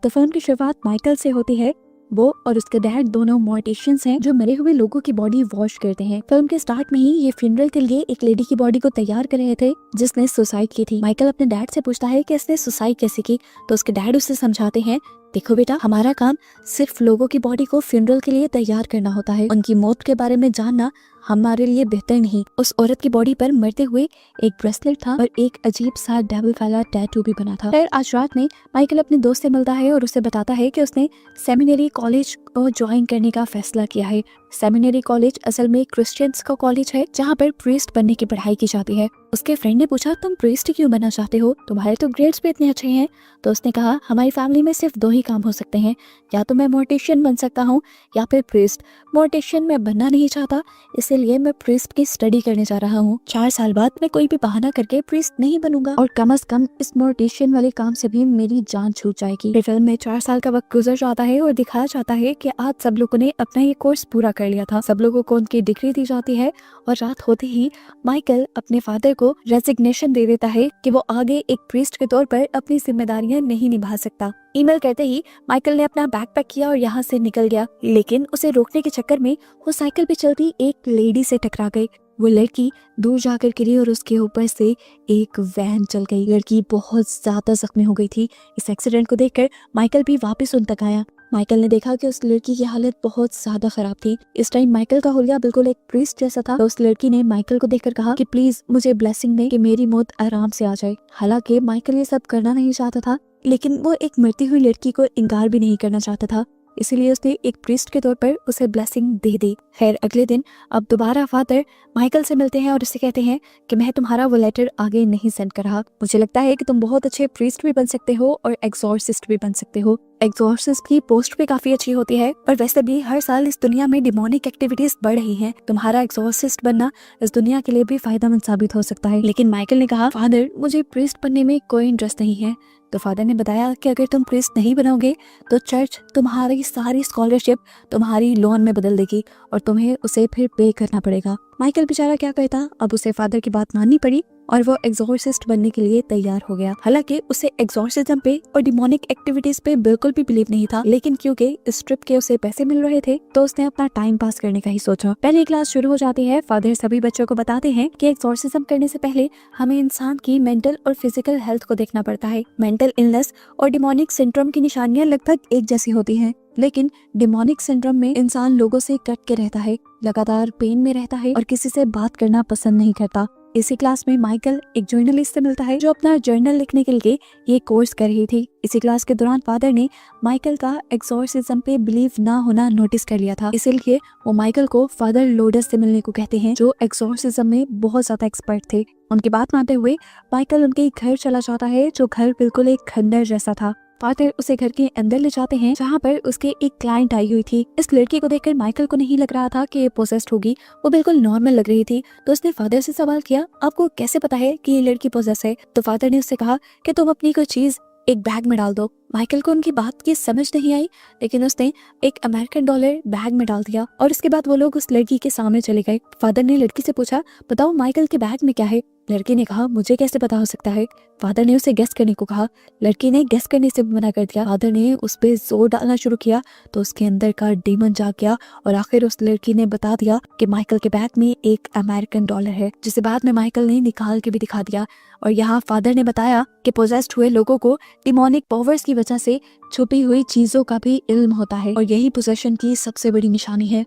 तो फिल्म की शुरुआत माइकल से होती है। वो और उसके डैड दोनों मॉर्टिशियंस हैं जो मरे हुए लोगों की बॉडी वॉश करते हैं। फिल्म के स्टार्ट में ही ये फ्यूनरल के लिए एक लेडी की बॉडी को तैयार कर रहे थे जिसने सुसाइड की थी। माइकल अपने डैड से पूछता है कि इसने सुसाइड कैसे की, तो उसके डैड उसे समझाते हैं, देखो बेटा, हमारा काम सिर्फ लोगों की बॉडी को फ्यूनरल के लिए तैयार करना होता है, उनकी मौत के बारे में जानना हमारे लिए बेहतर नहीं। उस औरत की बॉडी पर मरते हुए एक ब्रेसलेट था और एक अजीब सा डेविल वाला टैटू भी बना था। फिर आज रात में माइकल अपने दोस्त से मिलता है और उसे बताता है कि उसने सेमिनरी कॉलेज को ज्वाइन करने का फैसला किया है। सेमिनरी कॉलेज असल में क्रिश्चियंस का कॉलेज है जहाँ पर प्रीस्ट बनने की पढ़ाई की जाती है। उसके फ्रेंड ने पूछा, तुम प्रीस्ट क्यों बनना चाहते हो, तुम्हारे तो ग्रेड्स भी इतने अच्छे हैं। तो उसने कहा, हमारी फैमिली में सिर्फ 2 ही काम हो सकते हैं, या तो मैं मोर्टिशियन बन सकता हूँ या फिर प्रीस्ट। मोर्टिशियन मैं बनना नहीं चाहता, इसीलिए मैं प्रीस्ट की स्टडी करने जा रहा हूँ। 4 साल बाद मैं कोई भी बहाना करके प्रीस्ट नहीं बनूंगा और कम से कम इस मोर्टिशियन वाले काम से भी मेरी जान छूट जाएगी। फिल्म में 4 साल का वक्त गुजर जाता है और दिखाया जाता है कि आज सब लोगों ने अपना ये कोर्स पूरा कर लिया था। सब लोगों को उनकी डिग्री दी जाती है और रात होते ही माइकल अपने फादर को रेजिग्नेशन दे देता है कि वो आगे एक प्रीस्ट के तौर पर अपनी जिम्मेदारियां नहीं निभा सकता। ईमेल करते ही माइकल ने अपना बैग पैक किया और यहाँ से निकल गया, लेकिन उसे रोकने के चक्कर में वो साइकिल पे चलती एक लेडी से टकरा गई। वो लड़की दूर जाकर गिरी और उसके ऊपर से एक वैन चल गई। लड़की बहुत ज्यादा जख्मी हो गई थी। इस एक्सीडेंट को देखकर माइकल भी वापस उन तक आया। माइकल ने देखा कि उस लड़की की हालत बहुत ज्यादा खराब थी। इस टाइम माइकल का हुलिया बिल्कुल एक प्रीस्ट जैसा था। तो उस लड़की ने माइकल को देखकर कहा कि प्लीज मुझे ब्लेसिंग दे कि मेरी मौत आराम से आ जाए। हालांकि माइकल ये सब करना नहीं चाहता था, लेकिन वो एक मरती हुई लड़की को इनकार भी नहीं करना चाहता था, इसीलिए उसने एक प्रीस्ट के तौर पर उसे ब्लेसिंग दे दी। खैर अगले दिन अब दोबारा फादर माइकल से मिलते हैं और उससे कहते हैं कि मैं तुम्हारा वो लेटर आगे नहीं सेंड कर रहा। मुझे लगता है कि तुम बहुत अच्छे प्रीस्ट भी बन सकते हो और एग्जॉर्सिस्ट भी बन सकते हो। एग्जॉर्सिस्ट की पोस्ट भी काफी अच्छी होती है, और वैसे भी हर साल इस दुनिया में डिमोनिक एक्टिविटीज बढ़ रही हैं। तुम्हारा एग्जॉर्सिस्ट बनना इस दुनिया के लिए भी फायदेमंद साबित हो सकता है। लेकिन माइकल ने कहा, फादर मुझे प्रीस्ट बनने में कोई इंटरेस्ट नहीं है। तो फादर ने बताया कि अगर तुम प्रीस्ट नहीं बनोगे तो चर्च तुम्हारी सारी स्कॉलरशिप तुम्हारी लोन में बदल देगी और तुम्हें उसे फिर पे करना पड़ेगा। माइकल बेचारा क्या करता, अब उसे फादर की बात माननी पड़ी और वो एग्जॉर्सिस्ट बनने के लिए तैयार हो गया। हालांकि उसे एग्जॉर्सिज्म पे और डिमोनिक एक्टिविटीज पे बिल्कुल भी बिलीव नहीं था, लेकिन क्योंकि इस ट्रिप के उसे पैसे मिल रहे थे तो उसने अपना टाइम पास करने का ही सोचा। पहली क्लास शुरू हो जाती है। फादर सभी बच्चों को बताते हैं कि एग्जॉर्सिज्म करने से पहले हमें इंसान की मेंटल और फिजिकल हेल्थ को देखना पड़ता है। मेंटल इलनेस और डिमोनिक सिंड्रोम की निशानियां लगभग एक जैसी होती हैं, लेकिन डिमोनिक सिंड्रोम में इंसान लोगों से कट के रहता है, लगातार पेन में रहता है और किसी से बात करना पसंद नहीं करता। इसी क्लास में माइकल एक जर्नलिस्ट से मिलता है जो अपना जर्नल लिखने के लिए ये कोर्स कर रही थी। इसी क्लास के दौरान फादर ने माइकल का एग्जॉर्सिज्म पे बिलीव ना होना नोटिस कर लिया था, इसीलिए वो माइकल को फादर लोडस से मिलने को कहते हैं जो एग्जॉर्सिज्म में बहुत ज्यादा एक्सपर्ट थे। उनकी बात मानते हुए माइकल उनके घर चला जाता है, जो घर बिल्कुल एक खंडर जैसा था। फादर उसे घर के अंदर ले जाते हैं जहाँ पर उसके एक क्लाइंट आई हुई थी। इस लड़की को देखकर माइकल को नहीं लग रहा था कि ये पोजेस्ड होगी, वो बिल्कुल नॉर्मल लग रही थी। तो उसने फादर से सवाल किया, आपको कैसे पता है कि ये लड़की पोजेस है? तो फादर ने उससे कहा कि तुम अपनी कोई चीज एक बैग में डाल दो। माइकल को उनकी बात की समझ नहीं आई, लेकिन उसने एक अमेरिकन डॉलर बैग में डाल दिया और उसके बाद वो लोग उस लड़की के सामने चले गए। फादर ने लड़की से पूछा, बताओ माइकल के बैग में क्या है? लड़की ने कहा, मुझे कैसे पता हो सकता है? फादर ने उसे गेस करने को कहा। लड़की ने गेस करने से मना कर दिया। फादर ने उस पे जोर डालना शुरू किया तो उसके अंदर का डीमन जाग गया और आखिर उस लड़की ने बता दिया कि माइकल के बैग में एक अमेरिकन डॉलर है, जिसे बाद में माइकल ने निकाल के भी दिखा दिया। और यहाँ फादर ने बताया कि पोजेस्ड हुए लोगों को डिमोनिक पावर्स की वजह से छुपी हुई चीजों का भी इल्म होता है और यही पोजेशन की सबसे बड़ी निशानी है।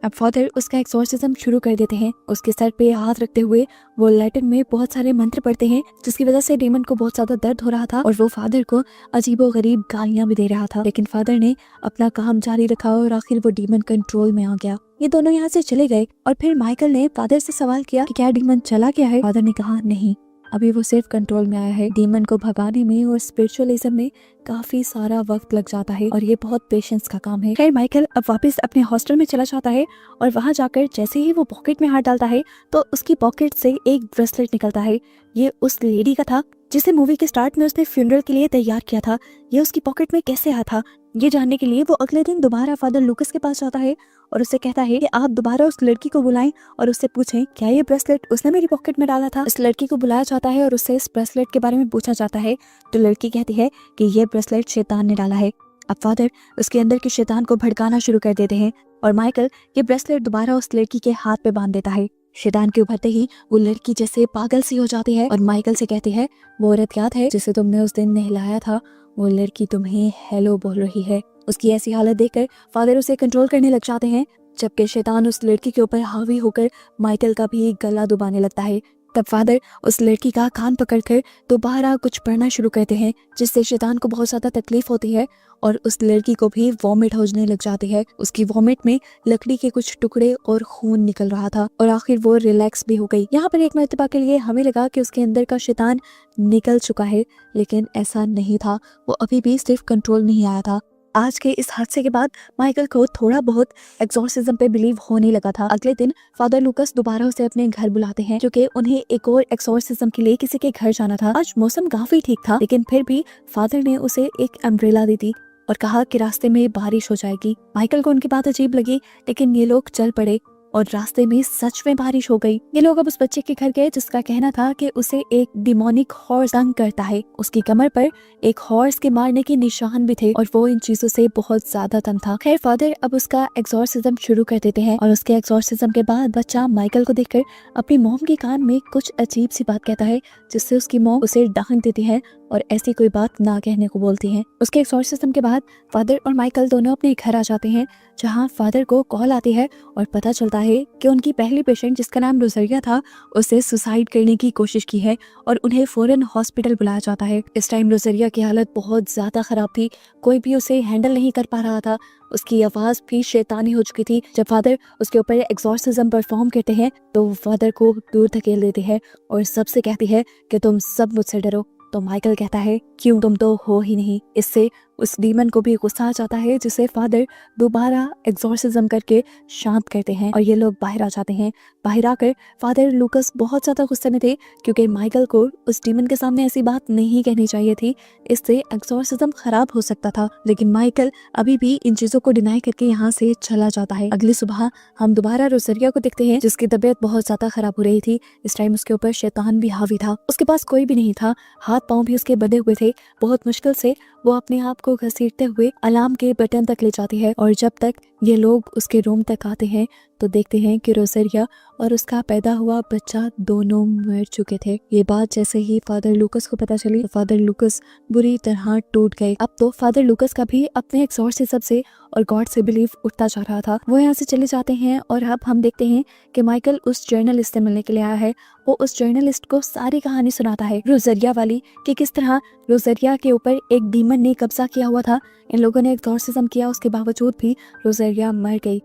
अब फादर उसका एक्सॉर्सिज्म शुरू कर देते हैं। उसके सर पे हाथ रखते हुए वो लैटिन में बहुत सारे मंत्र पढ़ते हैं, जिसकी वजह से डीमन को बहुत ज्यादा दर्द हो रहा था और वो फादर को अजीबोगरीब गालियां भी दे रहा था। लेकिन फादर ने अपना काम जारी रखा और आखिर वो डीमन कंट्रोल में आ गया। ये दोनों यहाँ से चले गए और फिर माइकल ने फादर से सवाल किया कि क्या डीमन चला गया है? फादर ने कहा, नहीं, अभी वो सिर्फ कंट्रोल में आया है। डीमन को भगाने में और स्पिरिचुअलिज्म में काफी सारा वक्त लग जाता है और ये बहुत पेशेंस का काम है। खैर माइकल अब वापस अपने हॉस्टल में चला जाता है और वहां जाकर जैसे ही वो पॉकेट में हाथ डालता है तो उसकी पॉकेट से एक ब्रेसलेट निकलता है। ये उस लेडी का था जिसे मूवी के स्टार्ट में उसने फ्यूनरल के लिए तैयार किया था, ये उसकी पॉकेट में कैसे आया था, ये जानने के लिए वो अगले दिन दोबारा फादर लूकस के पास जाता है और उससे कहता है कि आप दोबारा उस लड़की को बुलाएं और उससे पूछें क्या ये ब्रेसलेट उसने मेरी पॉकेट में डाला था। इस लड़की को बुलाया जाता है और उससे इस ब्रेसलेट के बारे में पूछा जाता है, तो लड़की कहती है कि ये ब्रेसलेट शैतान ने डाला है। अब फादर उसके अंदर के शैतान को भड़काना शुरू कर देते हैं और माइकल ये ब्रेसलेट दोबारा उस लड़की के हाथ पे बांध देता है। शैतान के उभरते ही वो लड़की जैसे पागल सी हो जाती है और माइकल से कहती है, वो औरत याद है जिसे तुमने उस दिन नहलाया था, वो लड़की तुम्हें हेलो बोल रही है। उसकी ऐसी हालत देखकर फादर उसे कंट्रोल करने लग जाते हैं, जबकि शैतान उस लड़की के ऊपर हावी होकर माइकल का भी गला दबाने लगता है। तब फादर उस लड़की का कान पकड़कर दोबारा कुछ पढ़ना शुरू करते हैं, जिससे शैतान को बहुत ज्यादा तकलीफ होती है और उस लड़की को भी वॉमिट होने लग जाती है। उसकी वॉमिट में लकड़ी के कुछ टुकड़े और खून निकल रहा था और आखिर वो रिलैक्स भी हो गई। यहाँ पर एक मर्तबा के लिए हमें लगा कि उसके अंदर का शैतान निकल चुका है, लेकिन ऐसा नहीं था, वो अभी भी सिर्फ कंट्रोल नहीं आया था। आज के इस हादसे के बाद माइकल को थोड़ा बहुत एक्सॉर्सिज्म पे बिलीव होने लगा था। अगले दिन फादर लूकस दोबारा उसे अपने घर बुलाते हैं, क्योंकि उन्हें एक और एक्सॉर्सिज्म के लिए किसी के घर जाना था। आज मौसम काफी ठीक था, लेकिन फिर भी फादर ने उसे एक अम्ब्रेला दी थी और कहा कि रास्ते में बारिश हो जाएगी। माइकल को उनकी बात अजीब लगी, लेकिन ये लोग चल पड़े और रास्ते में सच में बारिश हो गई। ये लोग अब उस बच्चे के घर गए जिसका कहना था कि उसे एक डिमोनिक हॉर्स तंग करता है। उसकी कमर पर एक हॉर्स के मारने के निशान भी थे और वो इन चीजों से बहुत ज्यादा तंग था। खैर फादर अब उसका एक्सॉर्सिज्म शुरू कर देते हैं और उसके एक्सॉर्सिज्म के बाद बच्चा माइकल को देखकर अपनी मॉम के कान में कुछ अजीब सी बात कहता है, जिससे उसकी मॉम उसे डांट देती है और ऐसी कोई बात ना कहने को बोलती हैं। उसके एक्सॉर्सिज्म के बाद फादर और माइकल दोनों अपने घर आ जाते हैं, जहां फादर को कॉल आती है और पता चलता है कि उनकी पहली पेशेंट जिसका नाम रोजरिया था, उसे सुसाइड करने की कोशिश की है और उन्हें फौरन हॉस्पिटल बुलाया जाता है। इस टाइम रोजरिया की हालत बहुत ज्यादा खराब थी, कोई भी उसे हैंडल नहीं कर पा रहा था, उसकी आवाज भी शैतानी हो चुकी थी। जब फादर उसके ऊपर एक्सॉर्सिज्म परफॉर्म करते हैं तो फादर को दूर धकेल देते हैं और सबसे कहती है कि तुम सब मुझसे डरो। तो माइकल कहता है, क्यों, तुम तो हो ही नहीं। इससे उस डीमन को भी गुस्सा आ जाता है, जिसे फादर दोबारा एक्सॉर्सिज्म करके शांत करते हैं और ये लोग बाहर आ जाते हैं। बाहर आकर फादर लूकस बहुत ज्यादा गुस्से में थे, क्योंकि माइकल को उस डीमन के सामने ऐसी बात नहीं कहनी चाहिए थी, इससे एक्सॉर्सिज्म खराब हो सकता था। लेकिन माइकल अभी भी इन चीजों को डिनाई करके यहाँ से चला जाता है। अगली सुबह हम दोबारा रोजरिया को देखते हैं, जिसकी तबीयत बहुत ज्यादा खराब हो रही थी। इस टाइम उसके ऊपर शैतान भी हावी था, उसके पास कोई भी नहीं था, हाथ पांव भी उसके बंधे हुए थे। बहुत मुश्किल से वो अपने आप को घसीटते हुए अलार्म के बटन तक ले जाती है और जब तक ये लोग उसके रूम तक आते हैं तो देखते हैं कि रोजरिया और उसका पैदा हुआ बच्चा दोनों मर चुके थे। ये बात जैसे ही फादर लूकस को पता चली तो फादर लूकस बुरी तरह टूट गए। अब तो फादर लूकस का भी अपने एक्सॉर्सिज्म से और गॉड से बिलीव उठता जा रहा था। वो यहाँ से चले जाते हैं और अब हम देखते हैं कि माइकल उस जर्नलिस्ट से मिलने के लिए आया है। वो उस जर्नलिस्ट को सारी कहानी सुनाता है रोजरिया वाली, कि किस तरह रोजरिया के ऊपर एक डीमन ने कब्जा किया हुआ था। इन लोगों ने एक्सॉर्सिज्म किया, उसके बावजूद भी रोजरिया मर गई।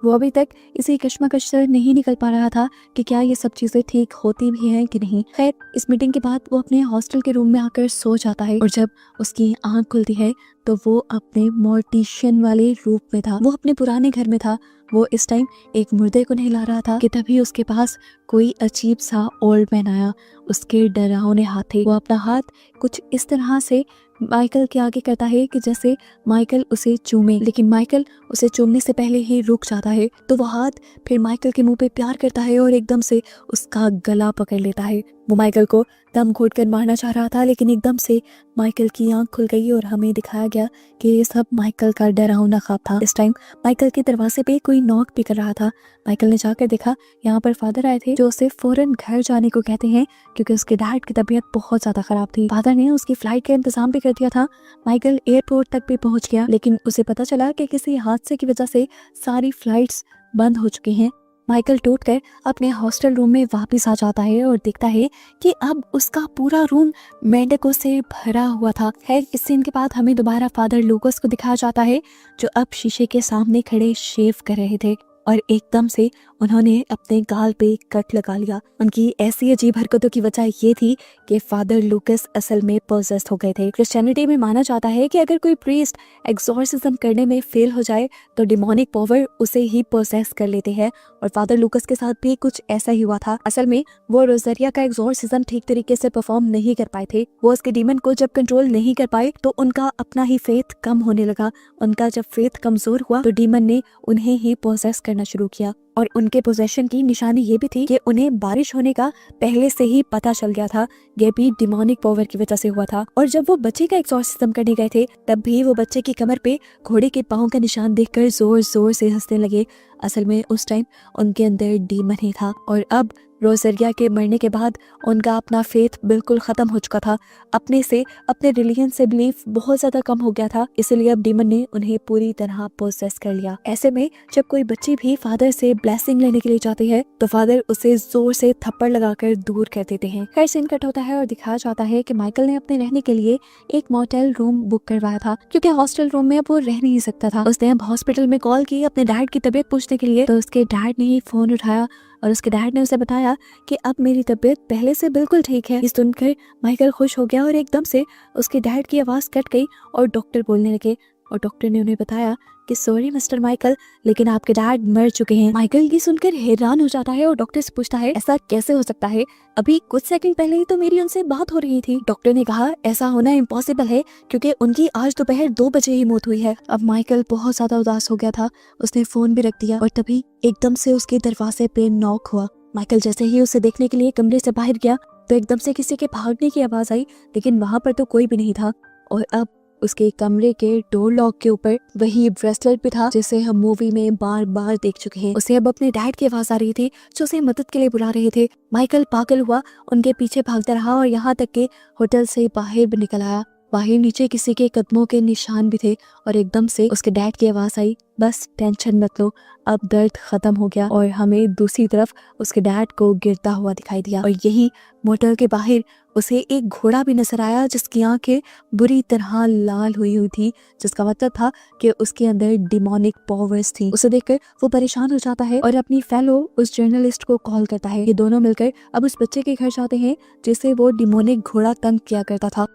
वो अभी तक इसी कश्मकश से नहीं निकल पा रहा था कि क्या ये सब चीजें ठीक होती भी हैं कि नहीं। खैर इस मीटिंग के बाद वो अपने हॉस्टल के रूम में आकर सो जाता है और जब उसकी आंख खुलती है तो वो अपने मोर्टिशियन वाले रूप में था। वो अपने पुराने घर में था। वो इस टाइम एक मुर्दे को नहला रहा था कि तभी उसके पास कोई अजीब सा ओल्ड मैन आया। उसके डरावने हाथ थे। वो अपना हाथ कुछ इस तरह से माइकल के आगे करता है कि जैसे माइकल उसे चूमे, लेकिन माइकल उसे चूमने से पहले ही रुक जाता है। तो वो हाथ फिर माइकल के मुंह पे प्यार करता है और एकदम से उसका गला पकड़ लेता है। वो माइकल को दम घोट कर मारना चाह रहा था, लेकिन एकदम से माइकल की आंख खुल गई और हमें दिखाया गया कि ये सब माइकल का डरावना ख्वाब था। इस टाइम माइकल के दरवाजे पे कोई नॉक भी कर रहा था। माइकल ने जाकर देखा, यहाँ पर फादर आए थे जो उसे फौरन घर जाने को कहते हैं, क्योंकि उसके डैड की तबीयत बहुत ज्यादा खराब थी। फादर ने उसकी फ्लाइट का इंतजाम भी कर दिया था। माइकल एयरपोर्ट तक भी पहुंच गया, लेकिन उसे पता चला कि किसी हादसे की वजह से सारी फ्लाइट्स बंद हो चुकी हैं। माइकल टूटकर अपने हॉस्टल रूम में वापस आ जाता है और देखता है कि अब उसका पूरा रूम मेंढकों से भरा हुआ था। खैर इस सीन के बाद हमें दोबारा फादर लूकस को दिखाया जाता है, जो अब शीशे के सामने खड़े शेव कर रहे थे और एकदम से उन्होंने अपने गाल पे कट लगा लिया। उनकी ऐसी अजीब हरकतों की वजह ये थी कि फादर लूकस असल में पोजेस्ड हो गए थे। क्रिश्चियनिटी में माना जाता है कि अगर कोई प्रीस्ट एक्सॉर्सिज्म करने में फेल हो जाए तो डिमोनिक पावर उसे ही पोसेस कर लेते हैं, और फादर लूकस के साथ भी कुछ ऐसा ही हुआ था। असल में वो रोजरिया का एक्सॉर्सिज्म ठीक तरीके से परफॉर्म नहीं कर पाए थे। वो उसके डीमन को जब कंट्रोल नहीं कर पाए तो उनका अपना ही फेथ कम होने लगा। उनका जब फेथ कमजोर हुआ तो डीमन ने उन्हें ही पोसेस करना शुरू किया, और उनके पोजेशन की निशानी ये भी थी कि उन्हें बारिश होने का पहले से ही पता चल गया था। ये भी डिमोनिक पावर की वजह से हुआ था। और जब वो बच्चे का एक्सॉर्सिज्म करने गए थे तब भी वो बच्चे की कमर पे घोड़े के पाँव का निशान देखकर जोर जोर से हंसने लगे। असल में उस टाइम उनके अंदर डीमन ही था, और अब रोजरिया के मरने के बाद उनका अपना फेथ बिल्कुल खत्म हो चुका था। अपने रिलीजन से बिलीफ बहुत ज्यादा कम हो गया था, इसलिए अब डीमन ने उन्हें पूरी तरह पोसेस कर लिया। ऐसे में जब कोई बच्ची भी फादर से ब्लेसिंग लेने के लिए जाती है तो फादर उसे जोर से थप्पड़ लगाकर दूर कर देते हैं। खैर सीन कट होता है और दिखाया जाता है कि माइकल ने अपने रहने के लिए एक मोटेल रूम बुक करवाया था, क्योंकि हॉस्टल रूम में अब वो रह नहीं सकता था। उसने अब हॉस्पिटल में कॉल की अपने डैड की तबीयत पूछने के लिए, तो उसके डैड ने ही फोन उठाया और उसके डैड ने उसे बताया कि अब मेरी तबीयत पहले से बिल्कुल ठीक है। ये सुनकर माइकल खुश हो गया और एकदम से उसके डैड की आवाज कट गई और डॉक्टर बोलने लगे, और डॉक्टर ने उन्हें बताया कि सॉरी मिस्टर माइकल, लेकिन आपके डैड मर चुके हैं। माइकल ये सुनकर हैरान हो जाता है और डॉक्टर से पूछता है ऐसा कैसे हो सकता है, अभी कुछ सेकंड पहले ही तो मेरी उनसे बात हो रही थी। डॉक्टर ने कहा ऐसा होना इम्पॉसिबल है क्योंकि उनकी आज दोपहर 2 बजे ही मौत हुई है। अब माइकल बहुत ज्यादा उदास हो गया था, उसने फोन भी रख दिया और तभी एकदम से उसके दरवाजे पे नॉक हुआ। माइकल जैसे ही उसे देखने के लिए कमरे से बाहर गया तो एकदम से किसी के भागने की आवाज आई, लेकिन वहां पर तो कोई भी नहीं था, और अब उसके कमरे के डोर लॉक के ऊपर वही ब्रेसलेट भी था जिसे हम मूवी में बार बार देख चुके हैं। उसे अब अपने डैड की आवाज आ रही थी जो उसे मदद के लिए बुला रहे थे। माइकल पागल हुआ, उनके पीछे भागता रहा और यहाँ तक के होटल से बाहर भी निकल आया। बाहर नीचे किसी के कदमों के निशान भी थे और एकदम से उसके डैड की आवाज आई, बस टेंशन मत लो, अब दर्द खत्म हो गया। और हमें दूसरी तरफ उसके डैड को गिरता हुआ दिखाई दिया, और यही मोटर के बाहर उसे एक घोड़ा भी नजर आया जिसकी आंखें बुरी तरह लाल हुई थी, जिसका मतलब था कि उसके अंदर डिमोनिक पावर्स थी। उसे देखकर वो परेशान हो जाता है और अपनी फेलो उस जर्नलिस्ट को कॉल करता है। ये दोनों मिलकर अब उस बच्चे के घर जाते हैं जिसे वो डिमोनिक घोड़ा तंग किया करता था।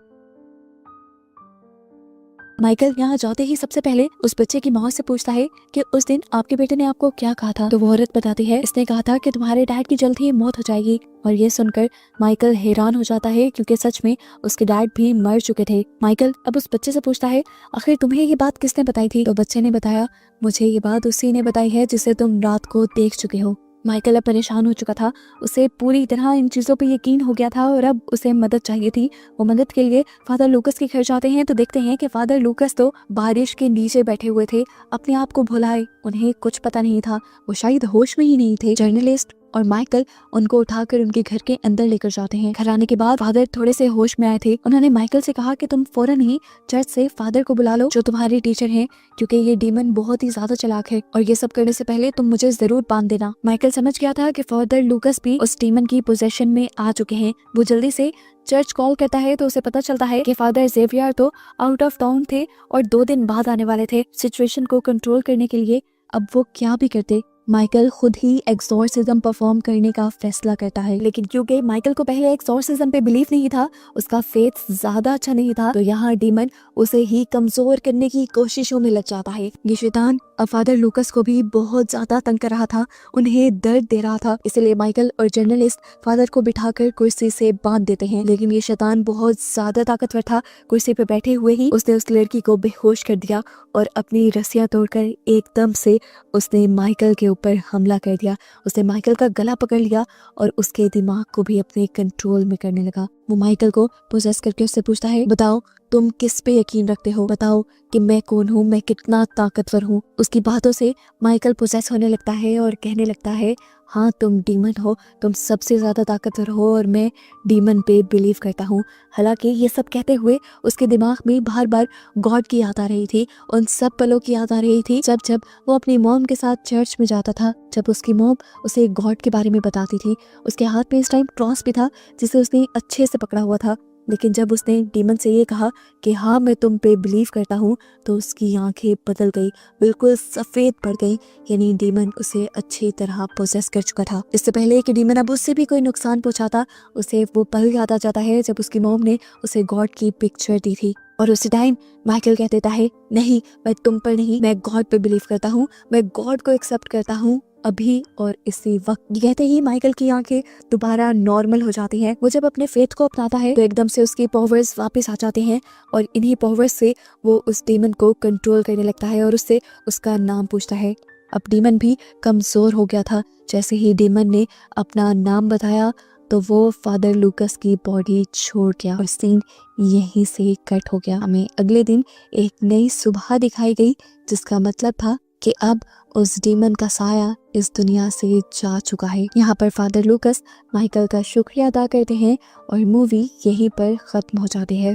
माइकल यहाँ जाते ही सबसे पहले उस बच्चे की माँ से पूछता है कि उस दिन आपके बेटे ने आपको क्या कहा था। तो वो औरत बताती है इसने कहा था कि तुम्हारे डैड की जल्द ही मौत हो जाएगी। और ये सुनकर माइकल हैरान हो जाता है क्योंकि सच में उसके डैड भी मर चुके थे। माइकल अब उस बच्चे से पूछता है आखिर तुम्हें ये बात किसने बताई थी। तो बच्चे ने बताया मुझे ये बात उसी ने बताई है जिसे तुम रात को देख चुके हो। माइकल अब परेशान हो चुका था, उसे पूरी तरह इन चीजों पे यकीन हो गया था और अब उसे मदद चाहिए थी। वो मदद के लिए फादर लूकस के घर जाते हैं तो देखते हैं कि फादर लूकस तो बारिश के नीचे बैठे हुए थे, अपने आप को भुलाए, उन्हें कुछ पता नहीं था, वो शायद होश में ही नहीं थे। जर्नलिस्ट और माइकल उनको उठाकर उनके घर के अंदर लेकर जाते हैं। घर आने के बाद फादर थोड़े से होश में आए थे। उन्होंने माइकल से कहा कि तुम फौरन ही चर्च से फादर को बुला लो जो तुम्हारे टीचर हैं, क्योंकि ये डीमन बहुत ही ज्यादा चालाक है और ये सब करने से पहले तुम मुझे जरूर बांध देना। माइकल समझ गया था कि फादर लूकस भी उस डीमन की पोजेशन में आ चुके हैं। वो जल्दी से चर्च कॉल करता है तो उसे पता चलता है कि फादर जेवियर तो आउट ऑफ टाउन थे और 2 दिन बाद आने वाले थे। सिचुएशन को कंट्रोल करने के लिए अब वो क्या भी करते, माइकल खुद ही एक्सॉर्सिज्म परफॉर्म करने का फैसला करता है। लेकिन क्योंकि माइकल को पहले एक्सॉर्सिज्म पे बिलीफ नहीं था, उसका फेथ ज्यादा अच्छा नहीं था, तो यहाँ डीमन उसे ही कमजोर करने की कोशिशों में लग जाता है। ये शैतान अब फादर लूकस को भी बहुत ज्यादा तंग कर रहा था, उन्हें दर्द दे रहा था, इसलिए माइकल और जर्नलिस्ट फादर को बिठाकर कुर्सी से बांध देते हैं। लेकिन ये शैतान बहुत ज्यादा ताकतवर था, कुर्सी पे बैठे हुए ही उसने उस लड़की को बेहोश कर दिया और अपनी रस्सियां तोड़कर एकदम से उसने माइकल के ऊपर हमला कर दिया। उसने माइकल का गला पकड़ लिया और उसके दिमाग को भी अपने कंट्रोल में करने लगा। वो माइकल को पोजेस करके उससे पूछता है बताओ तुम किस पे यकीन रखते हो, बताओ कि मैं कौन हूँ, मैं कितना ताकतवर हूँ। उसकी बातों से माइकल पोजेस होने लगता है और कहने लगता है हाँ तुम डीमन हो, तुम सबसे ज्यादा ताकतवर हो और मैं डीमन पे बिलीव करता हूँ। हालांकि ये सब कहते हुए उसके दिमाग में बार बार गॉड की याद आ रही थी, उन सब पलों की याद आ रही थी जब जब वो अपनी मॉम के साथ चर्च में जाता था, जब उसकी मॉम उसे गॉड के बारे में बताती थी। उसके हाथ में इस टाइम क्रॉस भी था जिसे उसने अच्छे से पकड़ा हुआ था। लेकिन जब उसने डीमन से ये कहा कि हाँ मैं तुम पे बिलीव करता हूँ, तो उसकी आंखें बदल गई, बिल्कुल सफ़ेद पड़ गई। यानी डीमन उसे अच्छी तरह पोसेस कर चुका था। इससे पहले कि डीमन अब उससे भी कोई नुकसान पहुंचाता, उसे वो पल याद आ जाता है जब उसकी मॉम ने उसे गॉड की पिक्चर दी थी। और उसी टाइम माइकल कह देता है, नहीं मैं तुम पर नहीं, मैं गॉड पे बिलीव करता हूँ, मैं गॉड को एक्सेप्ट करता हूँ अभी और इसी वक्त। ये कहते ही माइकल की आंखें दोबारा नॉर्मल हो जाती हैं। वो जब अपने फेथ को अपनाता है तो एकदम से उसकी पावर्स वापस आ जाते हैं और इन्हीं पावर्स से वो उस डीमन को कंट्रोल करने लगता है और उससे उसका नाम पूछता है। अब डीमन भी कमजोर हो गया था। जैसे ही डीमन ने अपना नाम बताया तो वो फादर लूकस की बॉडी छोड़ गया और सीन यहीं से कट हो गया। हमें अगले दिन एक नई सुबह दिखाई गई, जिसका मतलब था कि अब उस डीमन का साया इस दुनिया से जा चुका है। यहाँ पर फादर लूकस माइकल का शुक्रिया अदा करते हैं और मूवी यहीं पर खत्म हो जाती है।